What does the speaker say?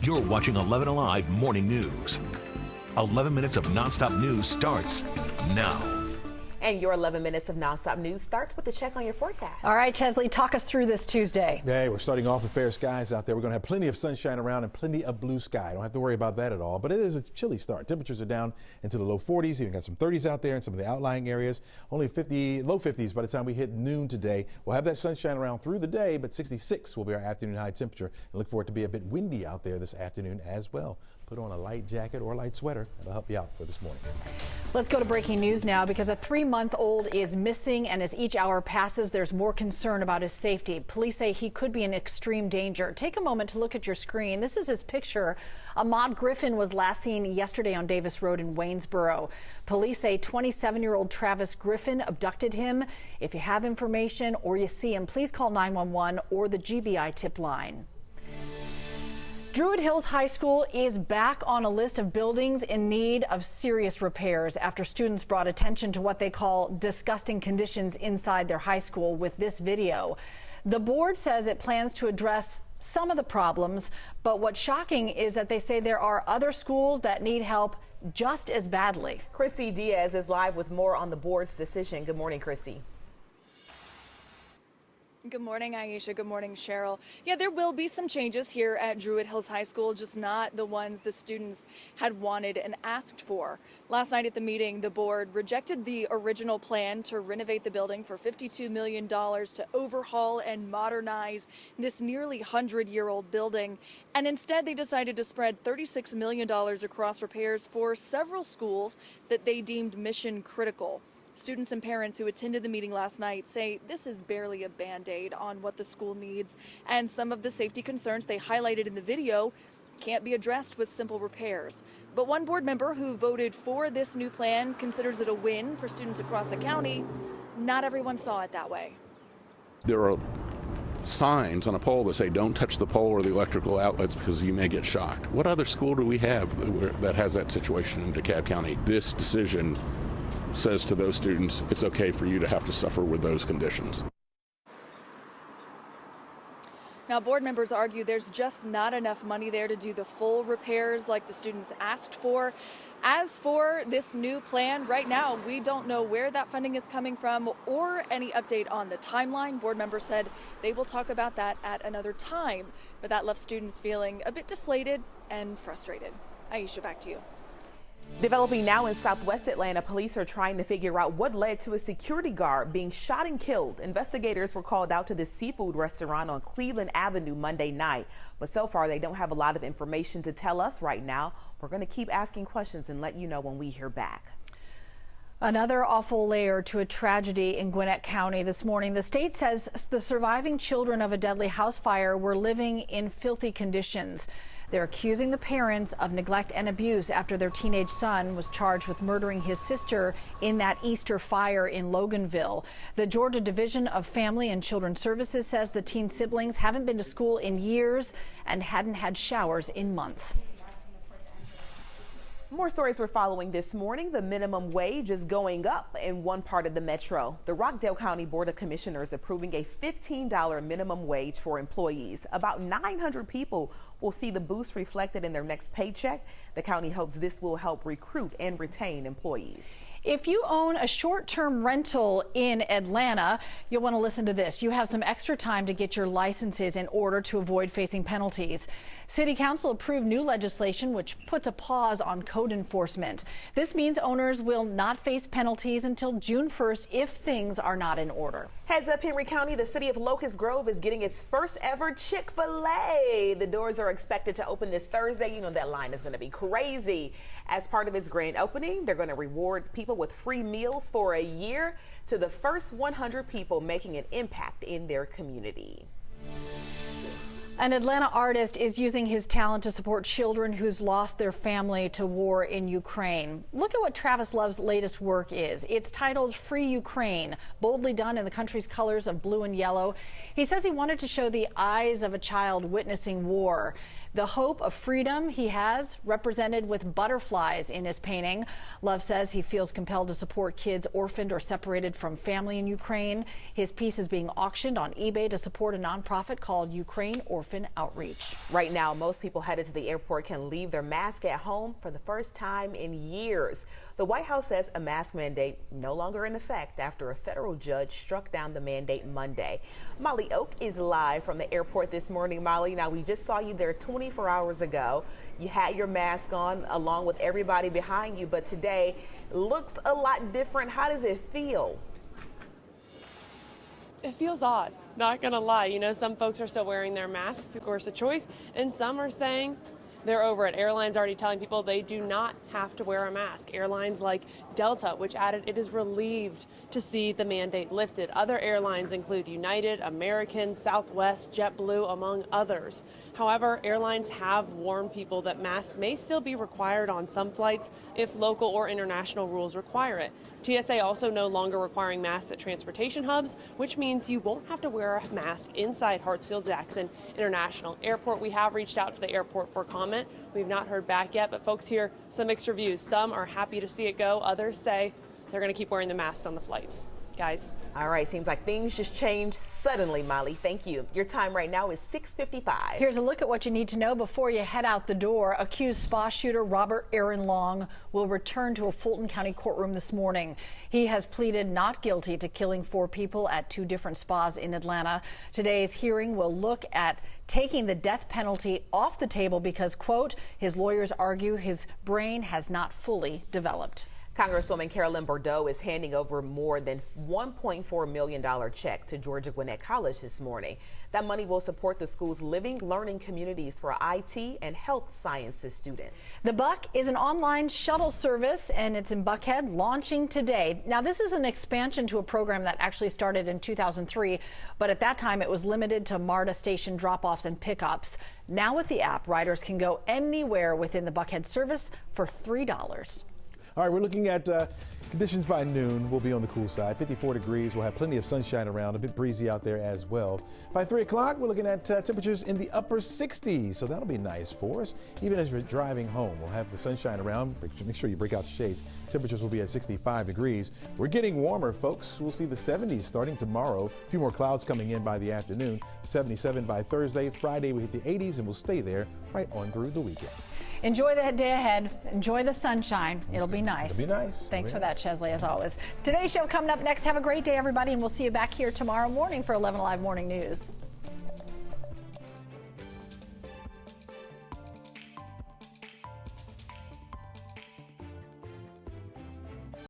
You're watching 11 Alive Morning News. 11 minutes of nonstop news starts now. And your 11 minutes of nonstop news starts with a check on your forecast. All right, Chesley, talk us through this Tuesday. Hey, we're starting off with fair skies out there. We're going to have plenty of sunshine around and plenty of blue sky. Don't have to worry about that at all, but it is a chilly start. Temperatures are down into the low 40s. Even got some 30s out there in some of the outlying areas. Only low 50s by the time we hit noon today. We'll have that sunshine around through the day, but 66 will be our afternoon high temperature. And look for it to be a bit windy out there this afternoon as well. Put on a light jacket or a light sweater. That'll help you out for this morning. Let's go to breaking news now because a 3-month-old is missing, and as each hour passes, there's more concern about his safety. Police say he could be in extreme danger. Take a moment to look at your screen. This is his picture. Ahmaud Griffin was last seen yesterday on Davis Road in Waynesboro. Police say 27-year-old Travis Griffin abducted him. If you have information or you see him, please call 911 or the GBI tip line. Druid Hills High School is back on a list of buildings in need of serious repairs after students brought attention to what they call disgusting conditions inside their high school with this video. The board says it plans to address some of the problems, but what's shocking is that they say there are other schools that need help just as badly. Christy Diaz is live with more on the board's decision. Good morning, Christy. Good morning, Aisha. Good morning, Cheryl. Yeah, there will be some changes here at Druid Hills High School, just not the ones the students had wanted and asked for. Last night at the meeting, the board rejected the original plan to renovate the building for $52 million to overhaul and modernize this nearly 100-year-old building. And instead, they decided to spread $36 million across repairs for several schools that they deemed mission critical. Students and parents who attended the meeting last night say this is barely a Band-Aid on what the school needs, and some of the safety concerns they highlighted in the video can't be addressed with simple repairs. But one board member who voted for this new plan considers it a win for students across the county. Not everyone saw it that way. There are signs on a pole that say don't touch the pole or the electrical outlets because you may get shocked. What other school do we have that has that situation in DeKalb County? This decision says to those students, it's okay for you to have to suffer with those conditions. Now, board members argue there's just not enough money there to do the full repairs like the students asked for. As for this new plan, right now, we don't know where that funding is coming from or any update on the timeline. Board members said they will talk about that at another time, but that left students feeling a bit deflated and frustrated. Aisha, back to you. Developing now in Southwest Atlanta, police are trying to figure out what led to a security guard being shot and killed. Investigators were called out to the seafood restaurant on Cleveland Avenue Monday night, but so far they don't have a lot of information to tell us right now. We're going to keep asking questions and let you know when we hear back. Another awful layer to a tragedy in Gwinnett County this morning. The state says the surviving children of a deadly house fire were living in filthy conditions. They're accusing the parents of neglect and abuse after their teenage son was charged with murdering his sister in that Easter fire in Loganville. The Georgia Division of Family and Children's Services says the teen siblings haven't been to school in years and hadn't had showers in months. More stories we're following this morning. The minimum wage is going up in one part of the metro. The Rockdale County Board of Commissioners approving a $15 minimum wage for employees. About 900 people will see the boost reflected in their next paycheck. The county hopes this will help recruit and retain employees. If you own a short-term rental in Atlanta, you'll want to listen to this. You have some extra time to get your licenses in order to avoid facing penalties. City Council approved new legislation which puts a pause on code enforcement. This means owners will not face penalties until June 1st if things are not in order. Heads up, Henry County, the city of Locust Grove is getting its first ever Chick-fil-A. The doors are expected to open this Thursday. You know that line is going to be crazy. As part of its grand opening, they're going to reward people with free meals for a year to the first 100 people making an impact in their community. An Atlanta artist is using his talent to support children who's lost their family to war in Ukraine. Look at what Travis Love's latest work is. It's titled Free Ukraine, boldly done in the country's colors of blue and yellow. He says he wanted to show the eyes of a child witnessing war. The hope of freedom he has represented with butterflies in his painting. Love says he feels compelled to support kids orphaned or separated from family in Ukraine. His piece is being auctioned on eBay to support a nonprofit called Ukraine Orphan Outreach. Right now, most people headed to the airport can leave their mask at home for the first time in years. The White House says a mask mandate no longer in effect after a federal judge struck down the mandate Monday. Molly Oak is live from the airport this morning. Molly, now we just saw you there 24 hours ago. You had your mask on along with everybody behind you, but today looks a lot different. How does it feel? It feels odd, not gonna lie. You know, some folks are still wearing their masks, of course, a choice, and some are saying they're over it. Airlines already telling people they do not have to wear a mask. Airlines like Delta, which added it is relieved to see the mandate lifted. Other airlines include United, American, Southwest, JetBlue, among others. However, airlines have warned people that masks may still be required on some flights if local or international rules require it. TSA also no longer requiring masks at transportation hubs, which means you won't have to wear a mask inside Hartsfield-Jackson International Airport. We have reached out to the airport for comment. We've not heard back yet, but folks hear some mixed reviews. Some are happy to see it go. Others say they're going to keep wearing the masks on the flights. Guys. All right, seems like things just changed suddenly, Molly. Thank you. Your time right now is 6:55. Here's a look at what you need to know before you head out the door. Accused spa shooter Robert Aaron Long will return to a Fulton County courtroom this morning. He has pleaded not guilty to killing 4 people at 2 different spas in Atlanta. Today's hearing will look at taking the death penalty off the table because, quote, his lawyers argue his brain has not fully developed. Congresswoman Carolyn Bordeaux is handing over more than $1.4 million check to Georgia Gwinnett College this morning. That money will support the school's living, learning communities for IT and health sciences students. The Buck is an online shuttle service, and it's in Buckhead, launching today. Now, this is an expansion to a program that actually started in 2003, but at that time it was limited to MARTA station drop-offs and pickups. Now with the app, riders can go anywhere within the Buckhead service for $3. All right, we're looking at conditions by noon. We'll be on the cool side, 54 degrees. We'll have plenty of sunshine around, a bit breezy out there as well. By 3 o'clock, we're looking at temperatures in the upper 60s, so that'll be nice for us. Even as we're driving home, we'll have the sunshine around. Make sure you break out the shades. Temperatures will be at 65 degrees. We're getting warmer, folks. We'll see the 70s starting tomorrow. A few more clouds coming in by the afternoon. 77 by Thursday. Friday, we hit the 80s, and we'll stay there right on through the weekend. Enjoy the day ahead. Enjoy the sunshine. It'll be nice. It'll be nice. Thanks for that, Chesley, as always. Today's show coming up next. Have a great day, everybody, and we'll see you back here tomorrow morning for 11 Alive Morning News.